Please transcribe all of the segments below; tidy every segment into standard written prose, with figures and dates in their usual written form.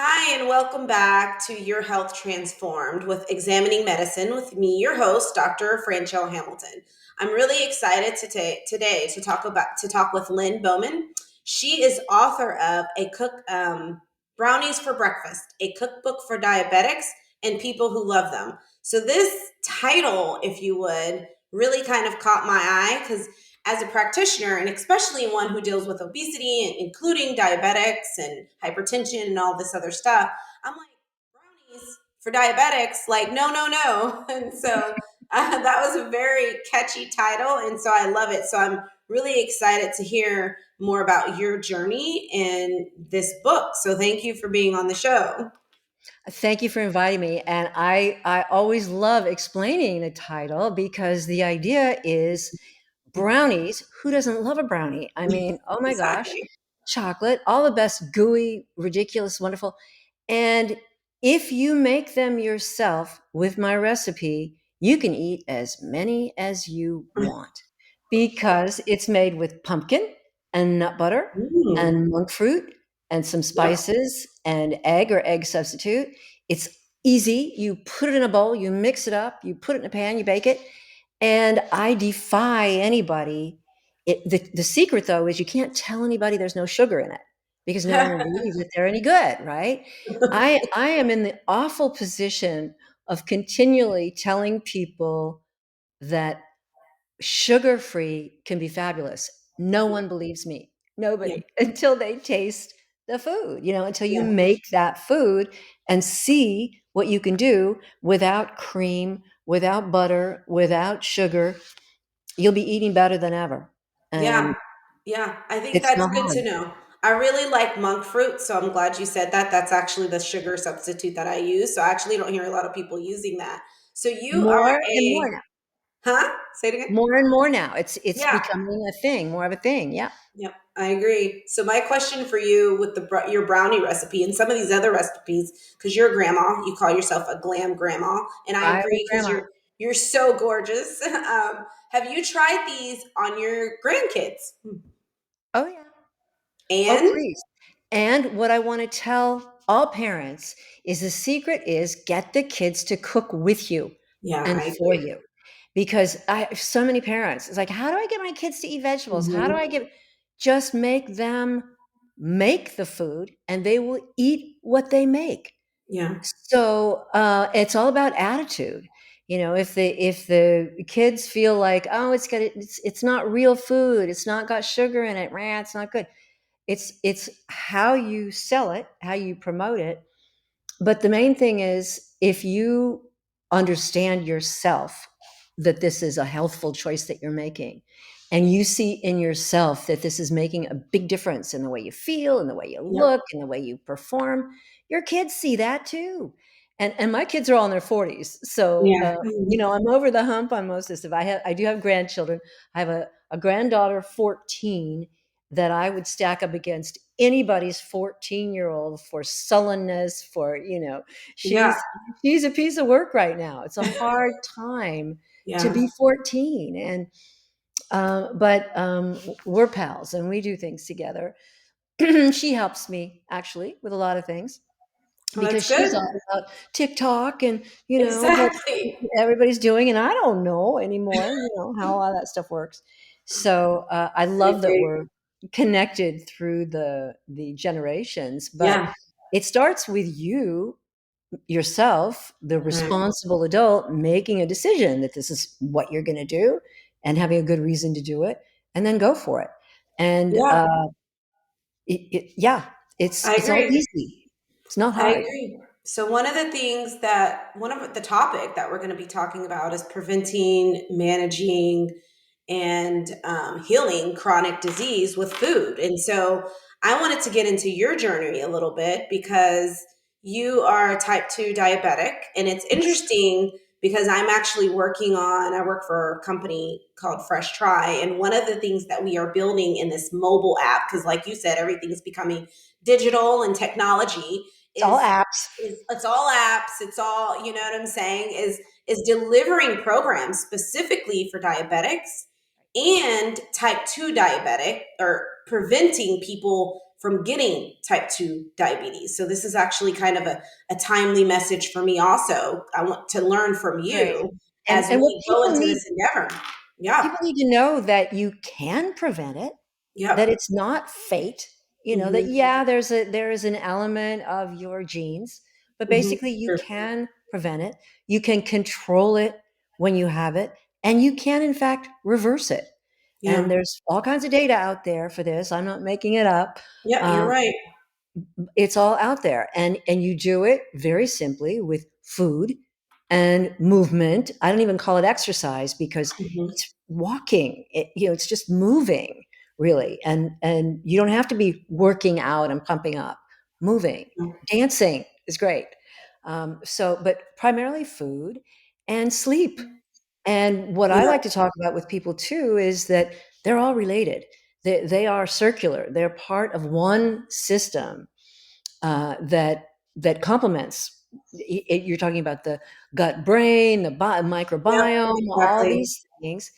Hi, and welcome back to Your Health Transformed with Examining Medicine with me, your host, Dr. Franchelle Hamilton. I'm really excited today to talk with Lynne Bowman. She is author of Brownies for Breakfast, a cookbook for diabetics and people who love them. So this title, if you would, really kind of caught my eye because as a practitioner, and especially one who deals with obesity, and including diabetics and hypertension and all this other stuff, I'm like, brownies for diabetics? Like, no, no, no. And so that was a very catchy title. And so I love it. So I'm really excited to hear more about your journey in this book. So thank you for being on the show. Thank you for inviting me. And I always love explaining the title because the idea is brownies. Who doesn't love a brownie? I mean, oh my gosh, Exactly. chocolate, all the best, gooey, ridiculous, wonderful. And if you make them yourself with my recipe, you can eat as many as you want because it's made with pumpkin and nut butter Mm. and monk fruit and some Yep. spices and egg or egg substitute. It's easy. You put it in a bowl, you mix it up, you put it in a pan, you bake it. And I defy anybody. The secret, though, is you can't tell anybody there's no sugar in it because no one will believe that they're any good, right? I am in the awful position of continually telling people that sugar-free can be fabulous. No one believes me. Yeah. Nobody until they taste the food, until you Yeah. make that food and see what you can do without cream, without butter, without sugar. You'll be eating better than ever. Yeah. And Yeah. I think it's that's not good hard. to know. I really like monk fruit, so I'm glad you said that. That's actually the sugar substitute that I use. So I actually don't hear a lot of people using that. So you are More and more a, now. huh? Say it again. More and more now. It's Yeah. becoming a thing, more of a thing. Yeah. Yep, I agree. So my question for you with your brownie recipe and some of these other recipes, because you're a grandma, you call yourself a glam grandma, and I I'm a agree because grandma. you're so gorgeous. Have you tried these on your grandkids? Oh yeah. Oh, And please. And what I want to tell all parents is the secret is get the kids to cook with you yeah, and I for agree. you. Because I so many parents, it's like, how do I get my kids to eat vegetables? How do Hmm. I get just make them make the food and they will eat what they make. Yeah, So it's all about attitude. If the kids feel like, oh, it's not real food, it's not got sugar in it, rah, it's not good. It's how you sell it, how you promote it. But the main thing is if you understand yourself that this is a healthful choice that you're making, and you see in yourself that this is making a big difference in the way you feel, in the way you yep, look, in the way you perform, your kids see that too. And my kids are all in their 40s. So yeah, I'm over the hump on most of this stuff. I do have grandchildren. I have a granddaughter 14 that I would stack up against anybody's 14-year-old for sullenness, for, yeah, she's a piece of work right now. It's a hard time to yeah, be 14. And but we're pals and we do things together. She helps me actually with a lot of things well, because that's she's good. all about TikTok and what Exactly. everybody's doing, and I don't know anymore, how all that stuff works. So I I love that agree. we're connected through the generations, but Yeah, it starts with you yourself, the right. responsible adult, making a decision that this is what you're going to do and having a good reason to do it, and then go for it. And Yeah, yeah, I it's all agree. easy. It's not I hard. agree. So one of the topic that we're going to be talking about is preventing, managing, and healing chronic disease with food. And so I wanted to get into your journey a little bit because you are a type 2 diabetic. And it's Yes. interesting because I work for a company called Fresh Try. And one of the things that we are building in this mobile app, because like you said, everything is becoming digital and technology It's all is apps. it's all apps, it's all, you know what I'm saying, is delivering programs specifically for diabetics and type 2 diabetic, or preventing people from getting type 2 diabetes. So this is actually kind of a timely message for me also. I want to learn from Right. you as And what we go into this endeavor. Yeah. people need to know that you can prevent it, that Yep. it's not fate, that Hmm. yeah, there is an element of your genes, but Hmm. basically you Sure. can prevent it. You can control it when you have it, and you can in fact reverse it. And Yeah. there's all kinds of data out there for this. I'm not making it up. Yep. You're Um, right. it's all out there, and you do it very simply with food and movement. I don't even call it exercise because Hmm. it's walking. It's just moving, really. And you don't have to be working out and pumping up. Moving, dancing is great. But primarily food and sleep. And what I Yeah. like to talk about with people too is that they're all related. They are circular. They're part of one system that complements. You're talking about the gut brain, the Yep. microbiome, all Exactly. these things,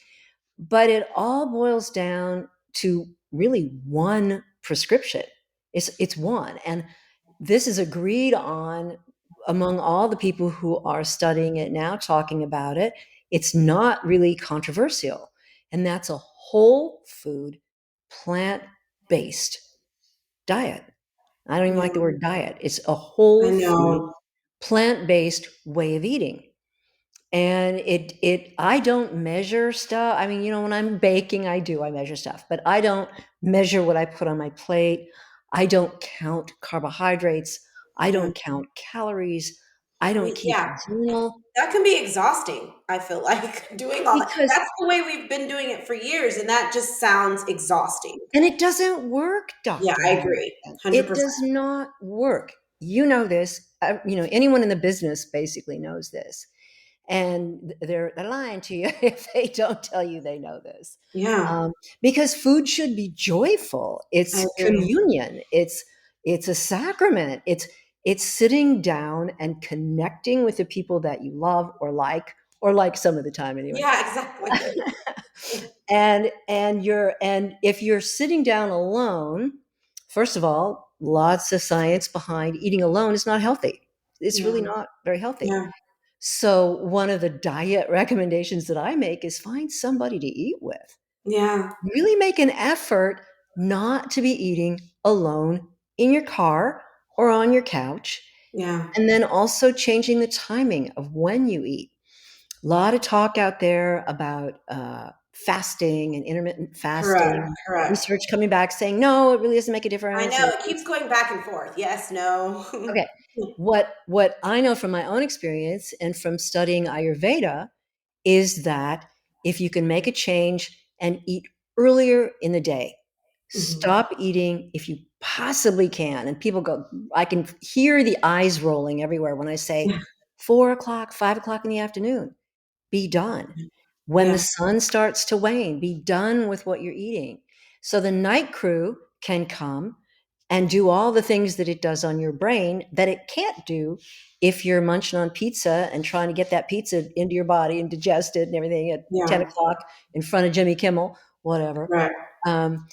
but it all boils down to really one prescription. It's one, and this is agreed on among all the people who are studying it now, talking about it. It's not really controversial, and that's a whole food, plant based diet. I don't even Yeah. like the word diet. It's a I whole food, know. plant-based way of eating. And I don't measure stuff. I mean, when I'm baking, I measure stuff, but I don't measure what I put on my plate. I don't count carbohydrates. I Yeah. don't count calories. I don't keep Yeah. a journal That can be exhausting, I feel like, doing all that. because That's the way we've been doing it for years, and that just sounds exhausting. and it doesn't work, Yeah, Dr. I agree. Hamilton. It 100%. does not work. You know this. Anyone in the business basically knows this. And they're lying to you if they don't tell you they know this. Yeah, Um, because food should be joyful. I It's agree. communion. It's a sacrament. It's sitting down and connecting with the people that you love or like some of the time anyway. Yeah, exactly. And if you're sitting down alone, first of all, lots of science behind eating alone is not healthy. It's Yeah, really not very healthy. yeah, So one of the diet recommendations that I make is find somebody to eat with. yeah, Really make an effort not to be eating alone in your car or on your couch. yeah. And then also changing the timing of when you eat. A lot of talk out there about fasting and intermittent Correct, fasting. correct. Research coming back saying, no, it really doesn't make a I difference. know, And it keeps going back and forth. Yes, no. okay, what I know from my own experience and from studying Ayurveda is that if you can make a change and eat earlier in the day, Mhm. stop eating if you possibly can. And people go, I can hear the eyes rolling everywhere when I say 4 o'clock, 5 o'clock in the afternoon, be done. When the Yeah, sun starts to wane, be done with what you're eating. So the night crew can come and do all the things that it does on your brain that it can't do if you're munching on pizza and trying to get that pizza into your body and digest it and everything at 10 yeah, o'clock in front of Jimmy Kimmel, whatever. right. Um,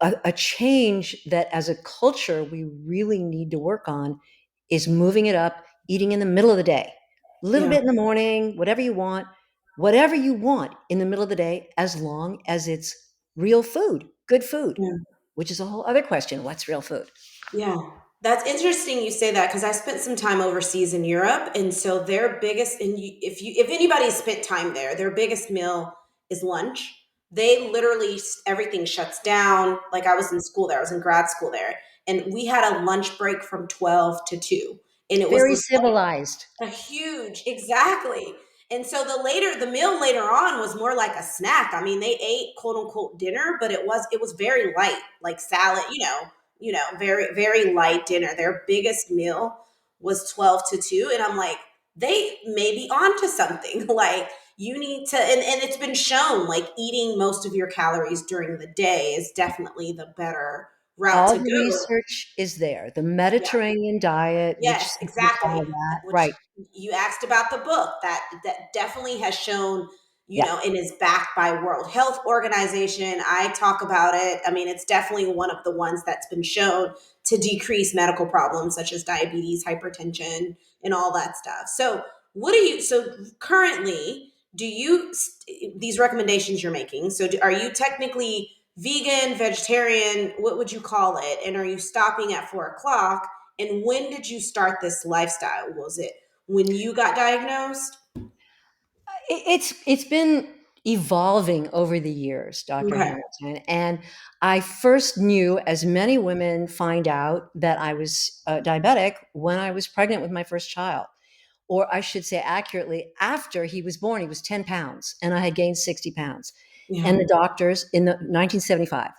a change that as a culture we really need to work on is moving it up, eating in the middle of the day, a little Yeah, bit in the morning, whatever you want in the middle of the day, as long as it's real food, good food, yeah. which is a whole other question. What's real food? Yeah. That's interesting you say that because I spent some time overseas in Europe, and so their biggest and if anybody's spent time there, their biggest meal is lunch. They literally everything shuts down. Like I was in school there, I was in grad school there, and we had a lunch break from 12 to 2. And it was Very this civilized. a huge, exactly. And so the meal later on was more like a snack. I mean, they ate quote unquote dinner, but it was very light, like salad, very, very light dinner. Their biggest meal was 12 to 2. And I'm like, they may be onto something. Like you need to, and it's been shown like eating most of your calories during the day is definitely the better route All to the go. research is there. The Yeah. Mediterranean diet, which Yes, supports exactly. all that, Which right? you asked about the book that definitely has shown. Yeah. and is backed by World Health Organization. I talk about it. I mean, it's definitely one of the ones that's been shown to decrease medical problems such as diabetes, hypertension, and all that stuff. So, so currently, do you, these recommendations you're making, so are you technically vegan, vegetarian? What would you call it? And are you stopping at 4 o'clock? And when did you start this lifestyle? Was it when you got diagnosed? It's been evolving over the years, Dr. Okay. Hamilton. And I first knew, as many women find out, that I was diabetic when I was pregnant with my first child. Or I should say accurately, after he was born, he was 10 pounds and I had gained 60 pounds. Yeah. And the doctors in the 1975,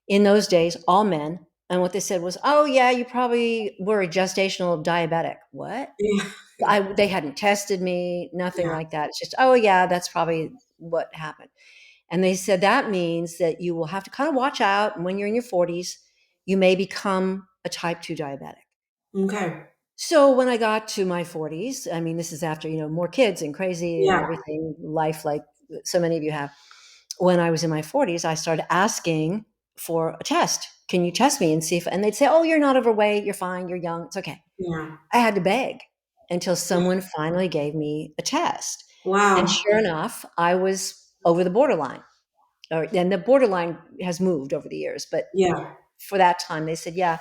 in those days, all men, and what they said was, oh yeah, you probably were a gestational diabetic. What? Yeah. They hadn't tested me, nothing Yeah. like that. It's just, oh yeah, that's probably what happened. And they said that means that you will have to kind of watch out. And when you're in your 40s, you may become a type 2 diabetic. Okay. So when I got to my 40s, I mean, this is after, more kids and crazy and Yeah. everything, life like so many of you have. When I was in my 40s, I started asking for a test. Can you test me and see if, and they'd say, oh, you're not overweight. You're fine. You're young. It's okay. Yeah. I had to beg until someone finally gave me a test. And Wow. sure enough, I was over the borderline. And the borderline has moved over the years, but Yeah. for that time, they said, yeah,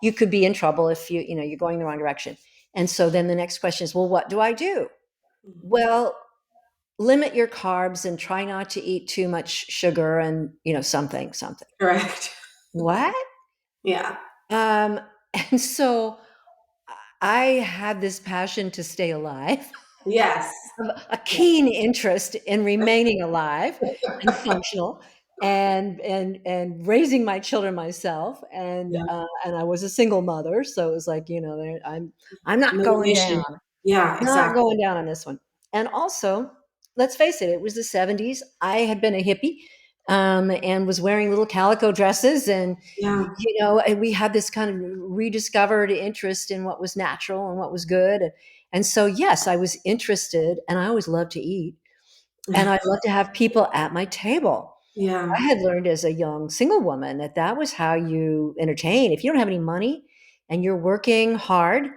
you could be in trouble if you're going the wrong direction. And so then the next question is, well, what do I do? Well, limit your carbs and try not to eat too much sugar and, something. Correct. What? Yeah. Um, and so I had this passion to stay alive, Yes. a Yeah. keen interest in remaining alive and functional, and raising my children myself, Yeah. and I was a single mother, so it was like, I'm not going down. Motivation. Yeah, Not exactly. going down on this one. And also, let's face it, it was the 70s. I had been a hippie, and was wearing little calico dresses. And, Yeah. and we had this kind of rediscovered interest in what was natural and what was good. And so, yes, I was interested, and I always loved to eat. And I loved to have people at my table. I Yeah. had learned as a young single woman that that was how you entertain. If you don't have any money and you're working hard,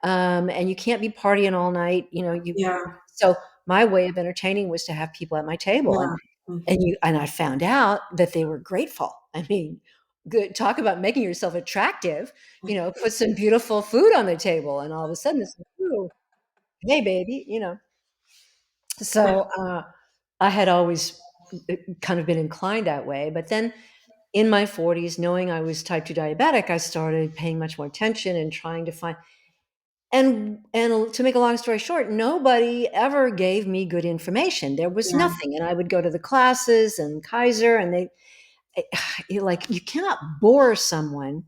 and you can't be partying all night, Yeah. so my way of entertaining was to have people at my table, and Yeah. Mm. and you and I found out that they were grateful. I mean, good talk about making yourself attractive. Put some beautiful food on the table, and all of a sudden it's like, ooh, hey baby. So I had always kind of been inclined that way, but then in my 40s, knowing I was type 2 diabetic, I started paying much more attention and trying to find, and to make a long story short, nobody ever gave me good information. There was Yeah. nothing. And I would go to the classes and Kaiser, and you cannot bore someone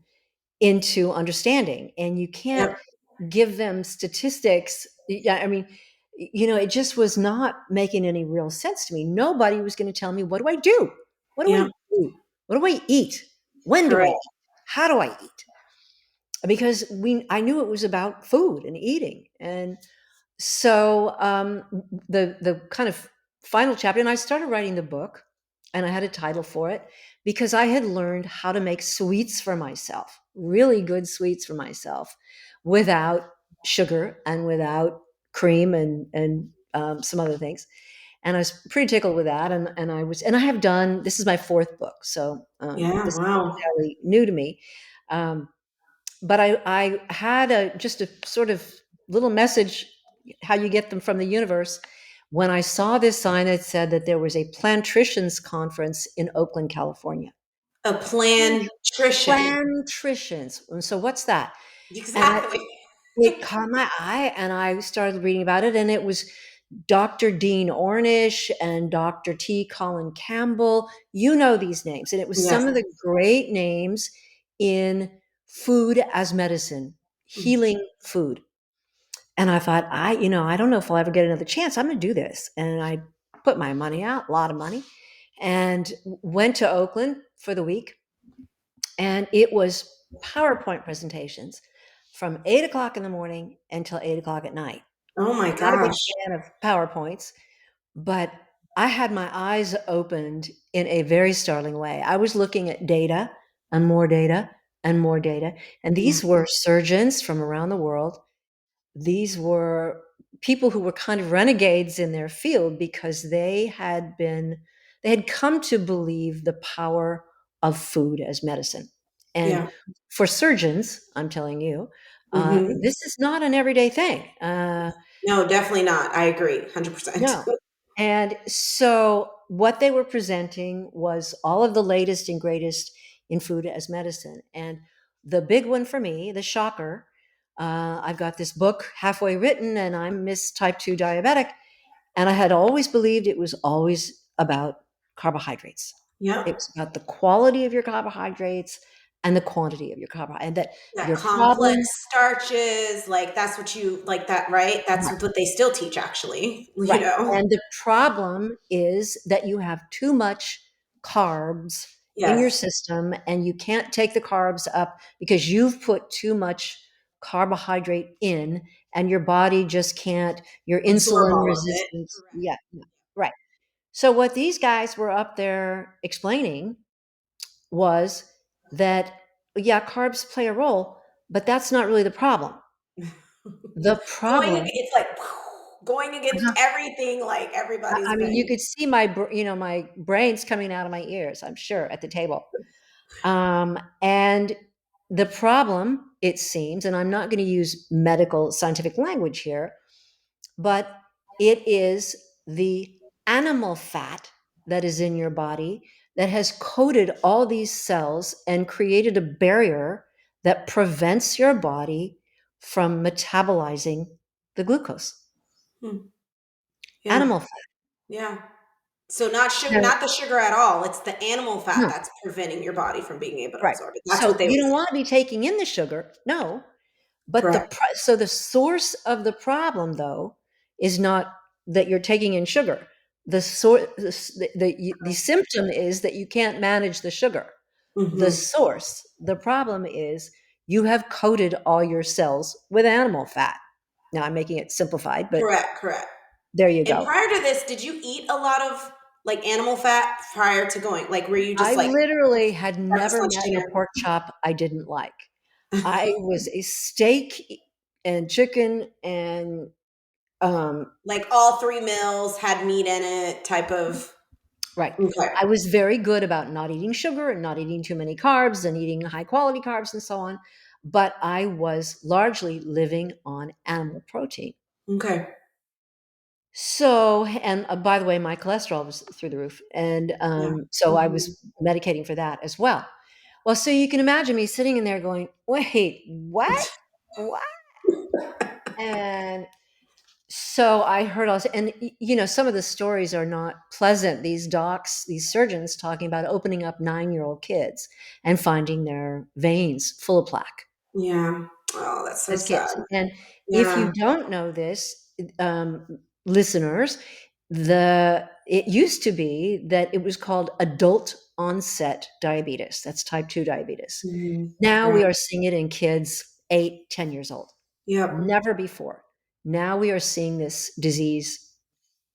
into understanding, and you can't Yep. give them statistics. Yeah, I mean, it just was not making any real sense to me. Nobody was going to tell me, what do I do? What do I Yeah. do? What do I eat? When do I Correct. eat? How do I eat? Because I knew it was about food and eating. And so the kind of final chapter, and I started writing the book, and I had a title for it because I had learned how to make sweets for myself, really good sweets for myself, without sugar and without cream and some other things. And I was pretty tickled with that. And I have done, this is my fourth book, so Yeah. this is Wow. entirely new to me. Um, but I had just a sort of little message, how you get them from the universe, when I saw this sign that said that there was a plantricians conference in Oakland, California. A plantrician. Plantricians. And so what's that? And Exactly. it caught my eye, and I started reading about it, and it was Dr. Dean Ornish and Dr. T. Colin Campbell. You know these names. And it was Yes. some of the great names in food as medicine, Mm. healing food. And I thought, I don't know if I'll ever get another chance. I'm going to do this. And I put my money out, a lot of money, and went to Oakland for the week. And it was PowerPoint presentations from 8 o'clock in the morning until 8 o'clock at night. Oh my Not a big gosh. fan of PowerPoints, but I had my eyes opened in a very startling way. I was looking at data and more data and more data. And Yeah. these were surgeons from around the world. These were people who were kind of renegades in their field because they had come to believe the power of food as medicine. And Yeah. for surgeons, I'm telling you, Hmm. this is not an everyday thing. No, definitely not. I agree, 100%. No. And so what they were presenting was all of the latest and greatest in food as medicine. And the big one for me, the shocker, I've got this book halfway written and I'm Miss Type 2 diabetic. And I had always believed it was always about carbohydrates. It Yep. was about the quality of your carbohydrates and the quantity of your carbohydrates. And that Yeah, your complex problem, starches, like that's what you like that, right? That's what they still teach actually, you right. know. And the problem is that you have too much carbs in your Yes. system and you can't take the carbs up because you've put too much carbohydrate in and your body just can't, your Absorb insulin all of it. resistance. Correct. Yeah, yeah, right. So what these guys were up there explaining was that, yeah, carbs play a role, but that's not really the problem. The problem, It's like going against uh-huh. everything like everybody's I mean, you been. could see my brains coming out of my ears, I'm sure, at the table. And the problem, it seems, and I'm not going to use medical scientific language here, but it is the animal fat that is in your body that has coated all these cells and created a barrier that prevents your body from metabolizing the glucose. Hmm. Yeah. Animal fat. Yeah. So not sugar, Now, not the sugar at all. It's the animal fat no, that's preventing your body from being able to right. absorb it. That's what So they were you don't saying. want to be taking in the sugar, no. But Correct. so the source of the problem, though, is not that you're taking in sugar. The source, the symptom is that you can't manage the sugar. The Hmm. source, the problem is you have coated all your cells with animal fat. Now I'm making it simplified, but Correct. Correct. there you And go. prior to this, did you eat a lot of like animal fat prior to going? Like, were you I just like literally had breakfast, never lunch, met a dinner? pork chop I didn't like. I was a steak and chicken and um, Like all three meals had meat in it, type of. right. Okay. I was very good about not eating sugar and not eating too many carbs and eating high quality carbs and so on. But I was largely living on animal protein. Okay. So, and by the way, my cholesterol was through the roof. And Yeah. so I Hmm. was medicating for that as well. Well, so you can imagine me sitting in there going, wait, what? What? And so I heard all this, and some of the stories are not pleasant. These docs, these surgeons talking about opening up 9-year-old kids and finding their veins full of plaque Yeah. Oh, that's so as sad. kids. And if Yeah. you don't know this, listeners, it used to be that it was called adult onset diabetes. That's type 2 diabetes. Hmm. Now Right. we are seeing it in kids 8, 10 years old. Yep. Never before. Now we are seeing this disease.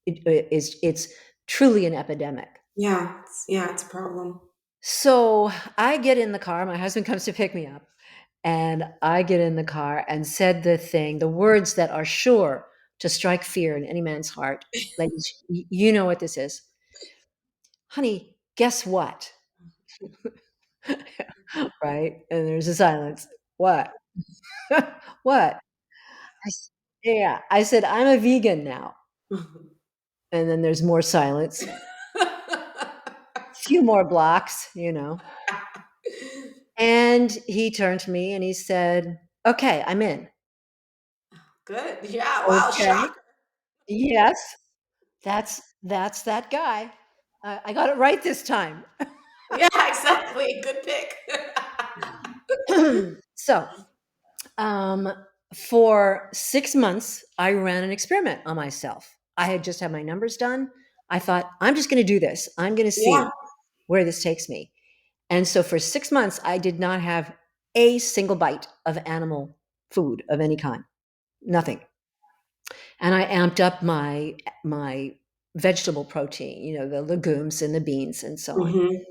It's truly an epidemic. Yeah. It's a problem. So I get in the car. My husband comes to pick me up, and I get in the car and said the words that are sure to strike fear in any man's heart. Ladies, you know what this is, honey. Guess what? Right? And there's a silence. What? What? Yeah. I said I'm a vegan now, and then there's more silence. Few more blocks. And he turned to me and he said, "Okay, I'm in." Good. Yeah. Wow. Okay. Shocker. Yes, that's that guy. I got it right this time. Yeah. Exactly. Good pick. So, um, for 6 months, I ran an experiment on myself. I had just had my numbers done. I thought, I'm just gonna do this. I'm gonna Yeah. see where this takes me. And so for 6 months, I did not have a single bite of animal food of any kind. Nothing. And I amped up my vegetable protein, the legumes and the beans and so on.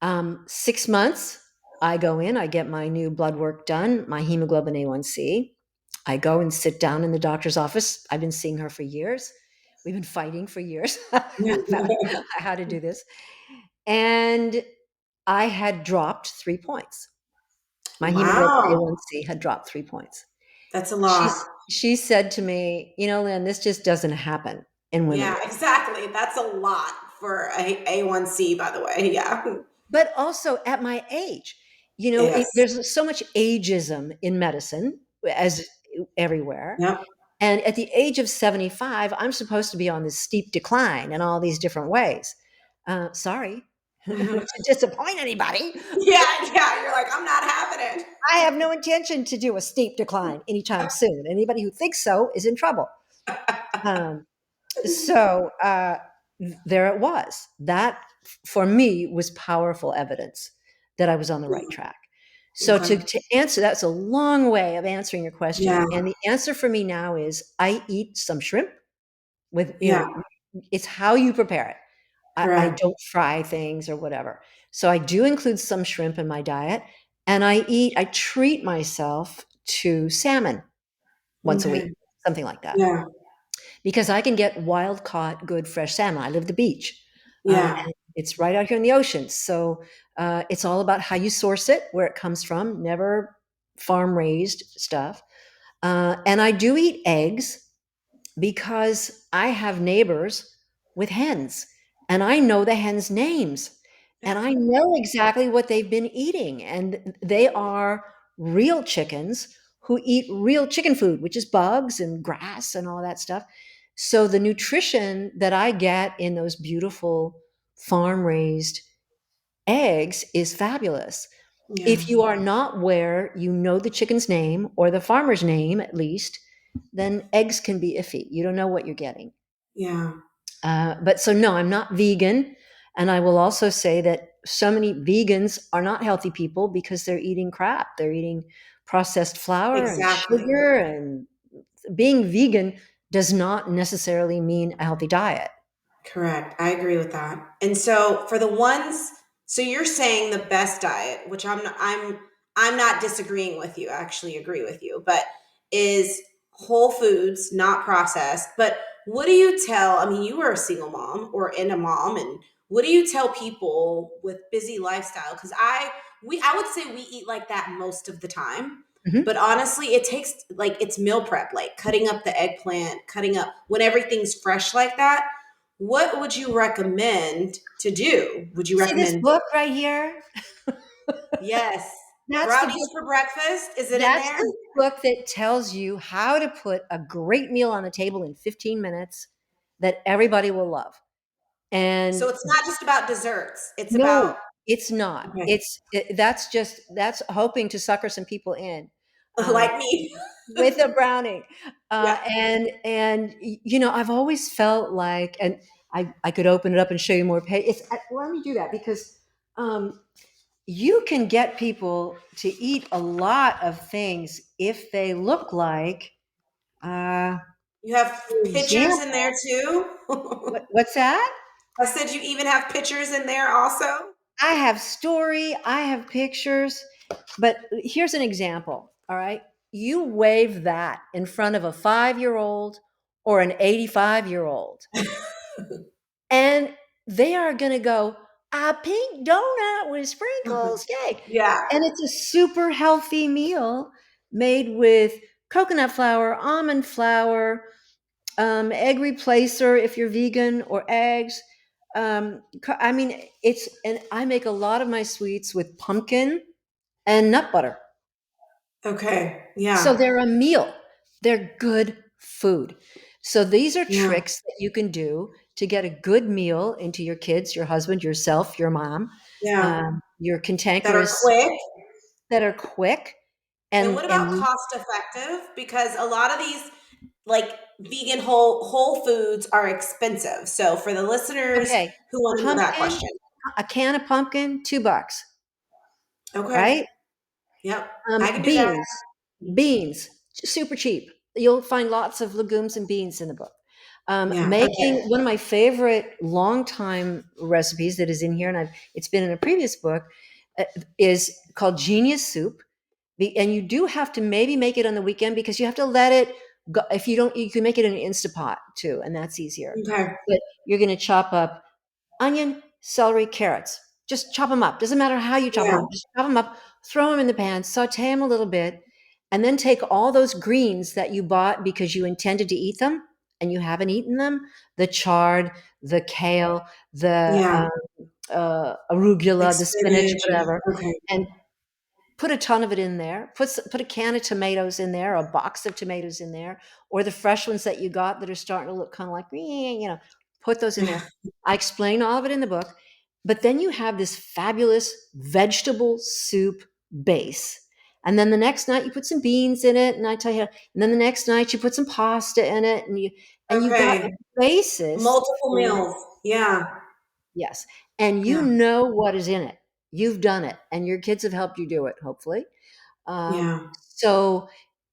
Hmm. 6 months, I go in, I get my new blood work done, my hemoglobin A1C. I go and sit down in the doctor's office. I've been seeing her for years. We've been fighting for years about how to do this. And I had dropped 3 points. My hemoglobin Wow, A1C had dropped 3 points. that's a She, lot. she said to me, Lynn, this just doesn't happen in women. Yeah, exactly. That's a lot for A1C, by the way. Yeah. But also at my age, Yes. there's so much ageism in medicine, as everywhere. Yep. And at the age of 75, I'm supposed to be on this steep decline in all these different ways. Sorry to disappoint anybody. Yeah, yeah. You're like, I'm not having it. I have no intention to do a steep decline anytime soon. Anybody who thinks so is in trouble. Um, so there it was. That for me was powerful evidence that I was on the right track. So to, Okay. to answer, that's a long way of answering your question. Yeah. And the answer for me now is I eat some shrimp with, Yeah. it's how you prepare it. I Correct. don't fry things or whatever. So I do include some shrimp in my diet, and I treat myself to salmon once a week, Okay. something like that, Yeah. because I can get wild caught, good fresh salmon. I live at the beach, Yeah. and it's right out here in the ocean. So it's all about how you source it, where it comes from, never farm raised stuff. And I do eat eggs because I have neighbors with hens and I know the hens' names and I know exactly what they've been eating. And they are real chickens who eat real chicken food, which is bugs and grass and all that stuff. So the nutrition that I get in those beautiful farm raised eggs is fabulous. Yeah. If you are not where you know the chicken's name or the farmer's name at least, then eggs can be iffy. You don't know what you're getting. Yeah. But so, no, I'm not vegan. And I will also say that so many vegans are not healthy people because they're eating crap. They're eating processed flour and Exactly. sugar. And being vegan does not necessarily mean a healthy diet. Correct. I agree with that. And so for the ones, so you're saying the best diet, which I'm not disagreeing with you. I actually agree with you, but is whole foods, not processed. But what do you tell? I mean, you were a single mom or in a mom, and what do you tell people with busy lifestyle? Because I would say we eat like that most of the time. Mhm. But honestly, it takes like it's meal prep, like cutting up the eggplant, cutting up when everything's fresh like that. What would you recommend to do? Would you See this recommend, book right here? yes, That's the brownies book. for breakfast? Is it in That's there? the book that tells you how to put a great meal on the table in 15 minutes that everybody will love. So And it's not just about desserts. It's no, about, it's not. okay, That's hoping to sucker some people in uh, like me. with a brownie. Yeah. I've always felt like, and I could open it up and show you more. Let me do that because um, you can get people to eat a lot of things if they look like, uh, You have for pictures in example, there too. what's that? I said you even have pictures in there also. I have story, I have pictures, but here's an example. All right. You wave that in front of a 5-year old or an 85-year-old, and they are going to go, a pink donut with sprinkles, yay. Yeah. And it's a super healthy meal made with coconut flour, almond flour, egg replacer if you're vegan, or eggs. I mean, and I make a lot of my sweets with pumpkin and nut butter. Okay. So Yeah. they're a meal. They're good food. So these are Yeah. tricks that you can do to get a good meal into your kids, your husband, yourself, your mom, Yeah. your That are cantankerous, quick. that are quick And what about and cost effective? Because a lot of these like vegan whole foods are expensive. So for the listeners okay, who want to know that pumpkin, question. a can of pumpkin, $2, Okay. right? Yep. I can do that. Beans, super cheap. You'll find lots of legumes and beans in the book. Yeah. Making Okay. one of my favorite longtime recipes that is in here, and it's been in a previous book, uh, is called Genius Soup. And you do have to maybe make it on the weekend because you have to let it go. If you don't, you can make it in an Instapot too, and that's easier. Okay. But you're going to chop up onion, celery, carrots. Just chop them up. Doesn't matter how you chop them Yeah. up. Just chop them up, throw them in the pan, saute them a little bit, and then take all those greens that you bought because you intended to eat them and you haven't eaten them, the chard, the kale, the Yeah. Like arugula, the spinach, spinach and whatever, okay. and put a ton of it in there. Put a can of tomatoes in there, a box of tomatoes in there, or the fresh ones that you got that are starting to look kind of like, put those in there. I explain all of it in the book, but then you have this fabulous vegetable soup base. And then the next night you put some beans in it, and I tell you, and then the next night you put some pasta in it, and you've got Okay. a basis Multiple for, meals. Yeah. yes, and you Yeah. know what is in it. You've done it, and your kids have helped you do it, hopefully. Yeah. So,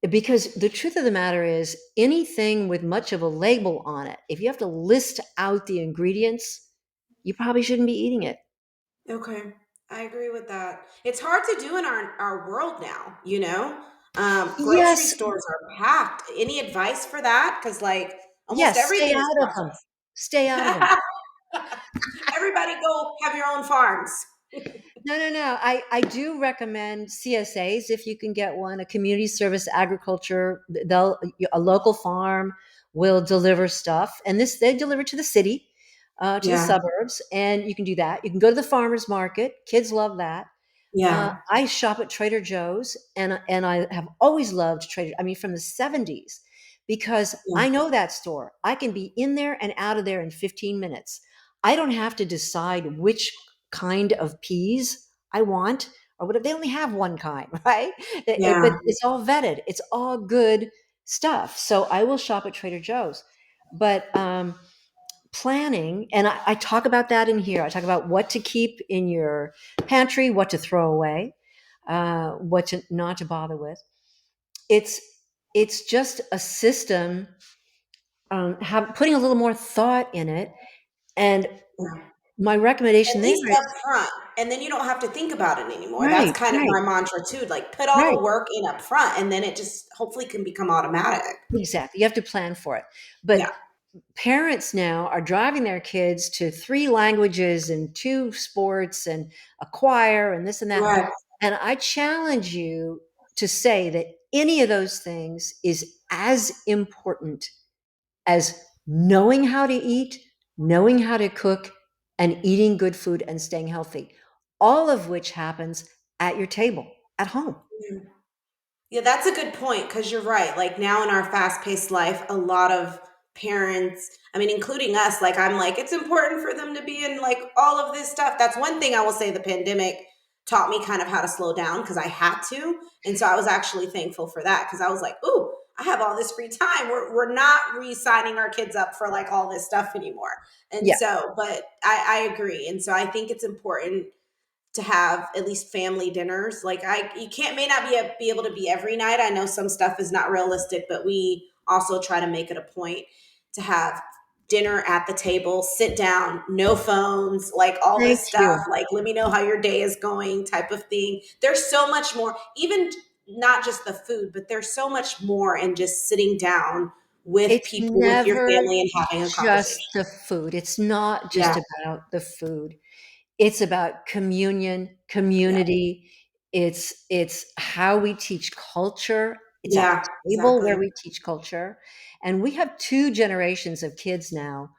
because the truth of the matter is, anything with much of a label on it, if you have to list out the ingredients, you probably shouldn't be eating it. Okay. I agree with that. It's hard to do in our world now, you know? Grocery Yes, stores are packed. Any advice for that? Because like almost yes, stay everything is out of them. Stay out of them. processed. Everybody go have your own farms. No, no, no. I do recommend CSAs if you can get one, a community service agriculture. They'll a local farm will deliver stuff, and this they deliver to the city, to the Yeah. suburbs, and you can do that. You can go to the farmers market. Kids love that. Yeah. I shop at Trader Joe's, and I have always loved Trader. I mean, from the '70s, because Yeah. I know that store. I can be in there and out of there in 15 minutes. I don't have to decide which kind of peas I want or whatever. They only have one kind, right? But Yeah. it's all vetted. It's all good stuff. So I will shop at Trader Joe's. But planning, and I talk about that in here. I talk about what to keep in your pantry, what to throw away, what to not to bother with. It's it's just a system, have putting a little more thought in it. And Yeah. my recommendation At there least is up front, and then you don't have to think about it anymore. That's right, kind of right, my mantra too. Like put all right. the work in up front, and then it just hopefully can become automatic. Exactly. You have to plan for it. Yeah. But parents now are driving their kids to 3 languages and 2 sports and a choir and this and that. Right. And I challenge you to say that any of those things is as important as knowing how to eat, knowing how to cook, and eating good food and staying healthy, all of which happens at your table at home. Yeah. Yeah, that's a good point because you're right. Like now in our fast-paced life, a lot of parents, I mean, including us, like I'm like, it's important for them to be in like all of this stuff. That's one thing I will say the pandemic taught me kind of how to slow down because I had to. And so I was actually thankful for that because I was like, ooh, I have all this free time. We're not re-signing our kids up for like all this stuff anymore. And Yeah, so, but I agree. And so I think it's important to have at least family dinners. Like you can't may not be able to be every night. I know some stuff is not realistic, but we also try to make it a point to have dinner at the table, sit down, no phones, like all thank this stuff. you. Like let me know how your day is going, type of thing. There's so much more, even not just the food, but there's so much more in just sitting down with It's people, with your never family, and having a just conversation. the food. It's not Yeah, just about the food. It's about communion, yeah, community. It's how we teach culture. It's at yeah, the table where exactly. we teach culture. And we have 2 generations of kids now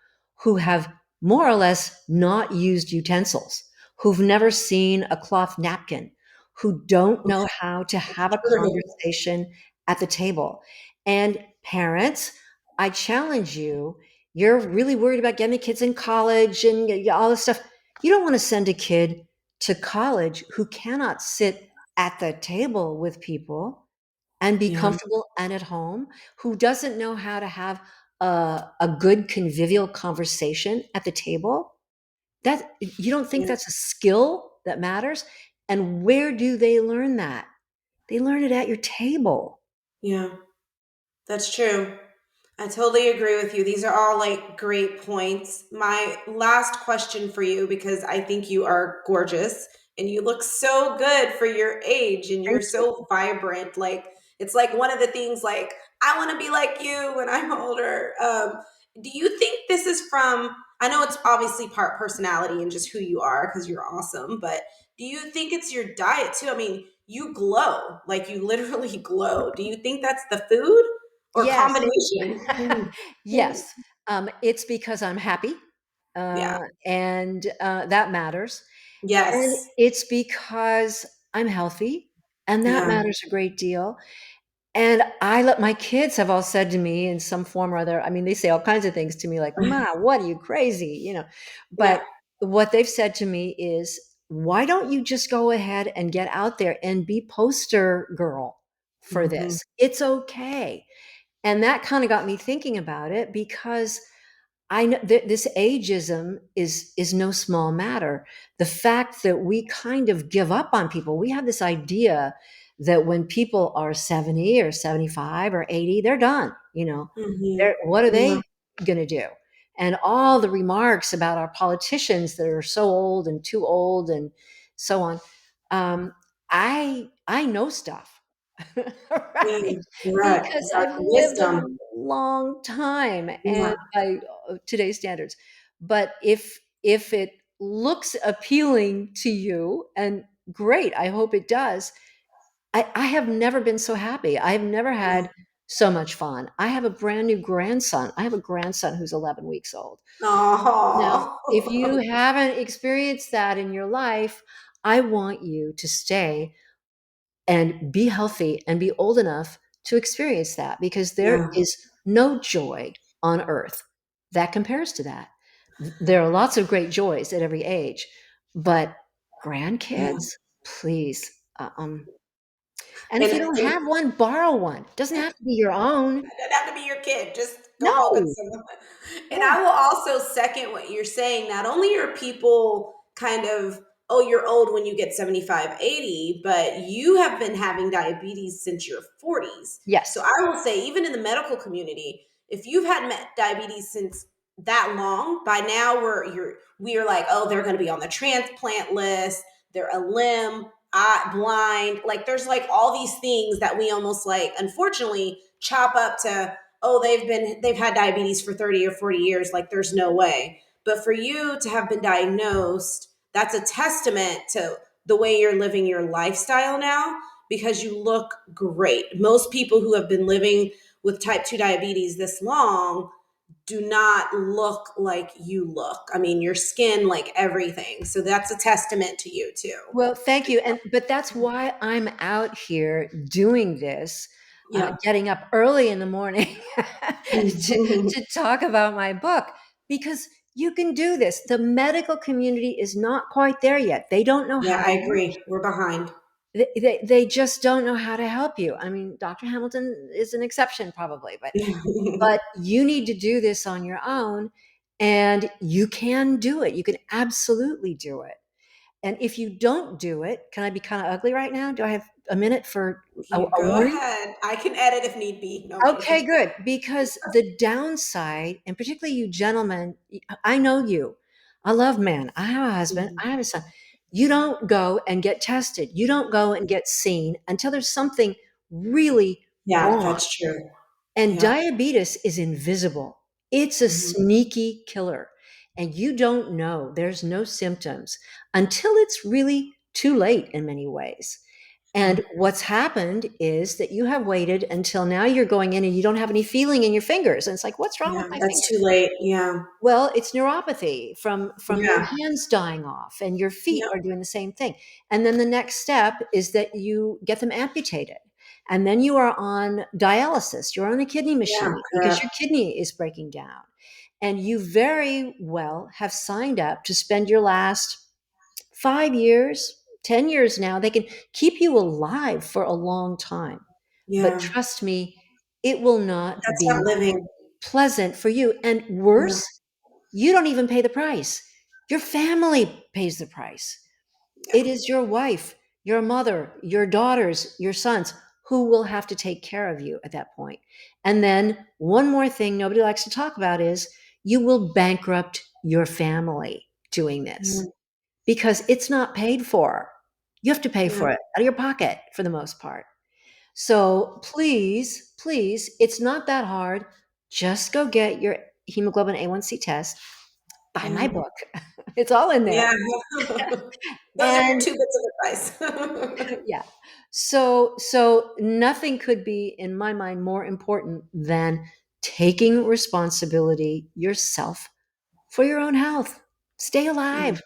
who have more or less not used utensils, who've never seen a cloth napkin, who don't know how to have a True. conversation at the table. And parents, I challenge you, you're really worried about getting the kids in college and all this stuff. You don't want to send a kid to college who cannot sit at the table with people and be Yeah, comfortable and at home, who doesn't know how to have a good convivial conversation at the table. That you don't think yeah. that's a skill that matters? And where do they learn that? They learn it at your table. Yeah, that's true. I totally agree with you. These are all like great points. My last question for you, because I think you are gorgeous and you look so good for your age and you're Thank you. so vibrant. Like, it's like one of the things, like, I want to be like you when I'm older. Do you think this is from, I know it's obviously part personality and just who you are because you're awesome, but do you think it's your diet too? I mean, you glow, like you literally glow. Do you think that's the food? Or Yes. combination. Mhm. Yes. It's because I'm happy, Yeah. and that matters. And Yes. it's because I'm healthy, and that Yeah. matters a great deal. And I let my kids have all said to me in some form or other, I mean, they say all kinds of things to me like, "Ma, what are you crazy?" But Yeah. what they've said to me is, "Why don't you just go ahead and get out there and be poster girl for Mhm. this? It's okay." And that kind of got me thinking about it because I know that this ageism is no small matter. The fact that we kind of give up on people, we have this idea that when people are 70 or 75 or 80, they're done. Mhm. What are Yeah. they going to do? And all the remarks about our politicians that are so old and too old and so on. Um, I know stuff, Yeah. right? You're right. Because You got I've the lived a wisdom. long time and Yeah. by today's standards. But if it looks appealing to you, and great, I hope it does. I have never been so happy. I've never Yeah. had so much fun. I have a brand new grandson. I have a grandson who's 11 weeks old. Now, if you Oh. haven't experienced that in your life, I want you to stay and be healthy and be old enough to experience that because there Yeah. is no joy on earth that compares to that. There are lots of great joys at every age, but Yeah. grandkids, please. And if you don't And have one, borrow one. It doesn't have to be your own. it doesn't have to be your kid. Just go hold it No. someone. And Yeah. I will also second what you're saying. Not only are people kind of, oh, you're old when you get 75, 80, but you have been having diabetes since your 40s. So Yes. I will say, even in the medical community, if you've had diabetes since that long, by now we are like, oh, they're going to be on the transplant list. They're a limb, blind. Like there's like all these things that we almost like, unfortunately, chop up to, oh, they've had diabetes for 30 or 40 years, like there's no way. But for you to have been diagnosed, that's a testament to the way you're living your lifestyle now, because you look great. Most people who have been living with type 2 diabetes this long do not look like you look. I mean, your skin, like everything. So that's a testament to you too. Well, thank you. But that's why I'm out here doing this, Yeah. getting up early in the morning to talk about my book because you can do this. The medical community is not quite there yet. They don't know Yeah, how to I help. agree. We're behind. They just don't know how to help you. I mean, Dr. Hamilton is an exception probably, but you need to do this on your own, and you can do it. You can absolutely do it. And if you don't do it, can I be kind of ugly right now? Do I have a minute for You a go warning? ahead. I can edit if need be. No, I'm Okay, kidding. good. Because the downside, and particularly you gentlemen, I know you. I love men. I have a husband. Mhm. I have a son. You don't go and get tested. You don't go and get seen until there's something really Yeah, wrong. that's true. And Yeah. diabetes is invisible. It's a Mhm. sneaky killer. And you don't know, there's no symptoms until it's really too late in many ways. Yeah. And what's happened is that you have waited until now you're going in and you don't have any feeling in your fingers. And it's like, what's wrong with Yeah, my that's too fingers? late. Yeah. Well, it's neuropathy from your Yeah. hands dying off, and your feet Yep. are doing the same thing. And then the next step is that you get them amputated. And then you are on dialysis. You're on a kidney Yeah, machine because correct. your kidney is breaking down. And you very well have signed up to spend your last 5 years, 10 years now. They can keep you alive for a long time. But Yeah. trust me, it will not That's not be living. pleasant for you. And Yeah. worse, you don't even pay the price. Your family pays the price. Yeah. It is your wife, your mother, your daughters, your sons who will have to take care of you at that point. And then one more thing nobody likes to talk about is you will bankrupt your family doing this Mm, because it's not paid for. You have to pay yeah. for it out of your pocket for the most part. So please, please, it's not that hard. Just go get your hemoglobin A1C test. Buy my Mm, book. It's all in there. yeah. Those are your And two bits of advice. yeah. So nothing could be in my mind more important than taking responsibility yourself for your own health. Stay Mm, alive.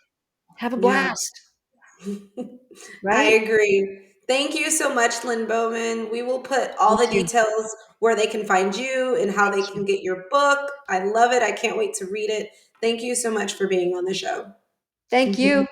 Have a yeah. blast, I right? agree. Thank you so much, Lynn Bowman. We will put all Thank the you. details where they can find you and how Thank they you. can get your book. I love it. I can't wait to read it. Thank you so much for being on the show. Thank you.